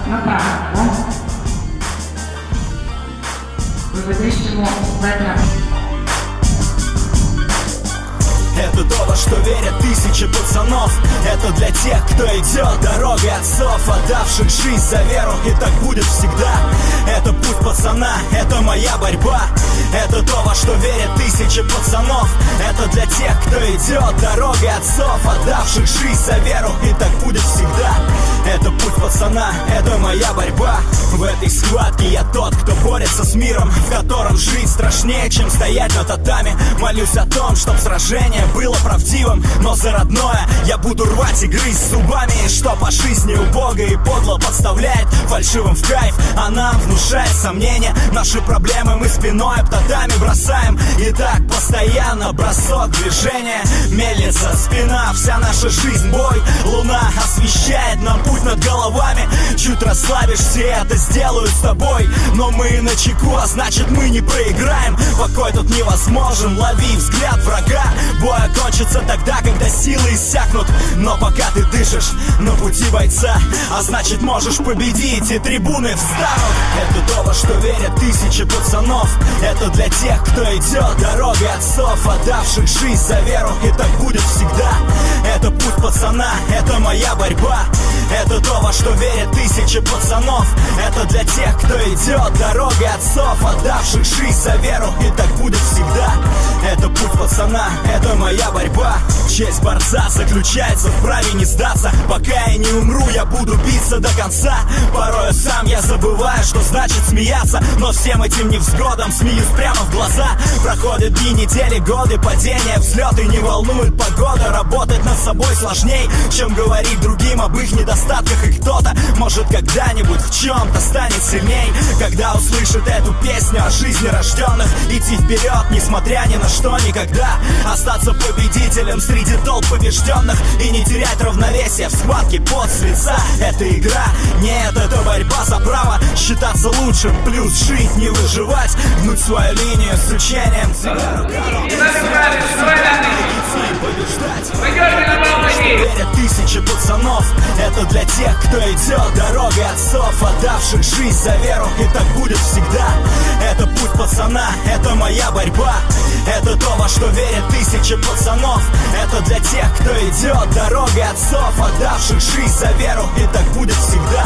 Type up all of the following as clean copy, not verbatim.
направо, да? Выводящему в это. Это то, во что верят тысячи пацанов. Это для тех, кто идет дорогой отцов, отдавших жизнь за веру, и так будет всегда. Это путь пацана, это моя борьба. Это то, во что верят тысячи пацанов. Это для тех, кто идет дорогой отцов, отдавших жизнь за веру, и так будет всегда. Это путь пацана, это моя борьба. В этой схватке я тот, кто борется с миром, в котором жить страшнее, чем стоять на татами. Молюсь о том, чтоб сражение было правдивым, но за родное я буду рвать и грызть зубами. И что по жизни убого и подло подставляет фальшивым в кайф, а нам внушает сомнения. Наши проблемы мы спиной об татами бросаем. И так постоянно бросок движения. Мельница, спина, вся наша жизнь бой. Луна освещает нам путь над головами. Чуть расслабишься, это сделают с тобой. Но мы начеку, а значит мы не проиграем. Покой тут невозможен, лови взгляд врага. Бой окончится тогда, когда силы иссякнут. Но пока ты дышишь на пути бойца, а значит можешь победить, и трибуны встанут. Это то, во что верят тысячи пацанов. Это для тех, кто идет дорогой отцов, отдавших жизнь за веру, и так будет всегда. Это путь пацана, это моя борьба. Это то, во что верят тысячи пацанов. Это для тех, кто идет дорогой отцов, отдавших жизнь за веру, и так будет всегда. Это путь пацана, это моя борьба. Честь борца заключается в праве не сдаться. Пока я не умру, я буду биться до конца. Порой сам я забываю, что значит смеяться, но всем этим невзгодам смеюсь прямо в глаза. Проходят дни, недели, годы, падения, взлеты. Не волнует погода, работать над собой сложней, чем говорить другим об их недостатках. И кто-то, может, когда-нибудь в чем-то станет сильней, когда услышит эту песню о жизни рожденных. Идти вперед, несмотря ни на что, никогда. Остаться победителем среди толп побежденных и не терять равновесие в схватке пот с лица. Это игра, нет, это борьба за право считаться лучшим, плюс жить, не выживать, гнуть свою линию с учением верят тысячи пацанов. Это для тех, кто идет дорогой отцов, отдавших жизнь за веру, и так будет всегда. Это путь пацана, это моя борьба. Это то, во что верят тысячи пацанов. Это для тех, кто идет дорогой отцов, отдавших жизнь за веру, и так будет всегда.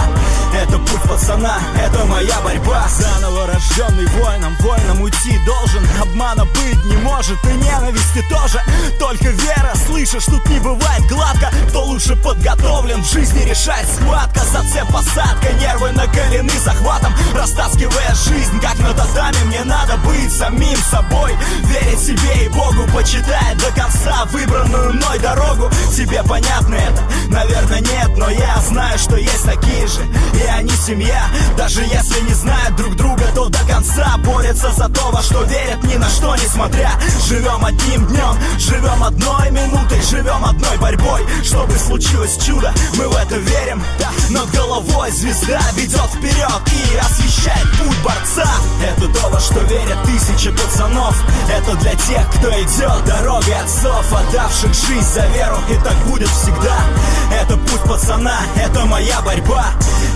Это путь пацана, это моя борьба. Заново рожденный воином, воином уйти должен. Обмана быть не может, и ненависти тоже. Только вера, слышишь, тут не бывает гладко. Кто лучше подготовлен в жизни, решать схватка. Зацеп, посадка, нервы накалены захватом. Растаскивая жизнь, как на татами, мне надо быть самим собой. Верить себе и Богу, почитать до конца выбранную мной дорогу. Тебе понятно это? Наверное, нет, но я знаю, что есть такие же, и они семья. Даже если не знают друг друга, то до конца борются за то, во что верят, ни на что не смотря. Живем одним днем, живем одной минутой, живем одной борьбой. Чтобы случилось чудо, мы в это верим. Над головой звезда ведет вперед и освещает путь борца. Это то, во что верят тысячи пацанов. Это для тех, кто идет дорогой отцов, отдавших жизнь за веру, и так будет всегда. Это путь пацана, это моя борьба.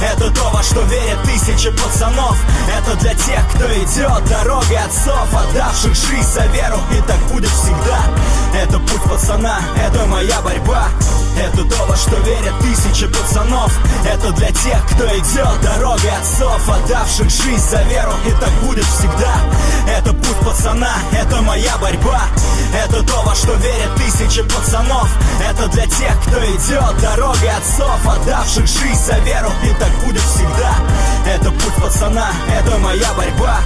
Это то, во что верят тысячи пацанов. Это для тех, кто идет дорогой отцов, отдавших жизнь за веру, и так будет всегда. Это путь пацана, это моя борьба. Это то, во что верят тысячи пацанов. Это для тех, кто идет дорогой отцов, отдавших жизнь за веру, и так будет всегда. Это путь пацана, это моя борьба. Это то, во что верят тысячи пацанов. Это для тех, кто идет дорогой отцов, отдавших жизнь за веру, и так будет всегда. Это путь пацана, это моя борьба.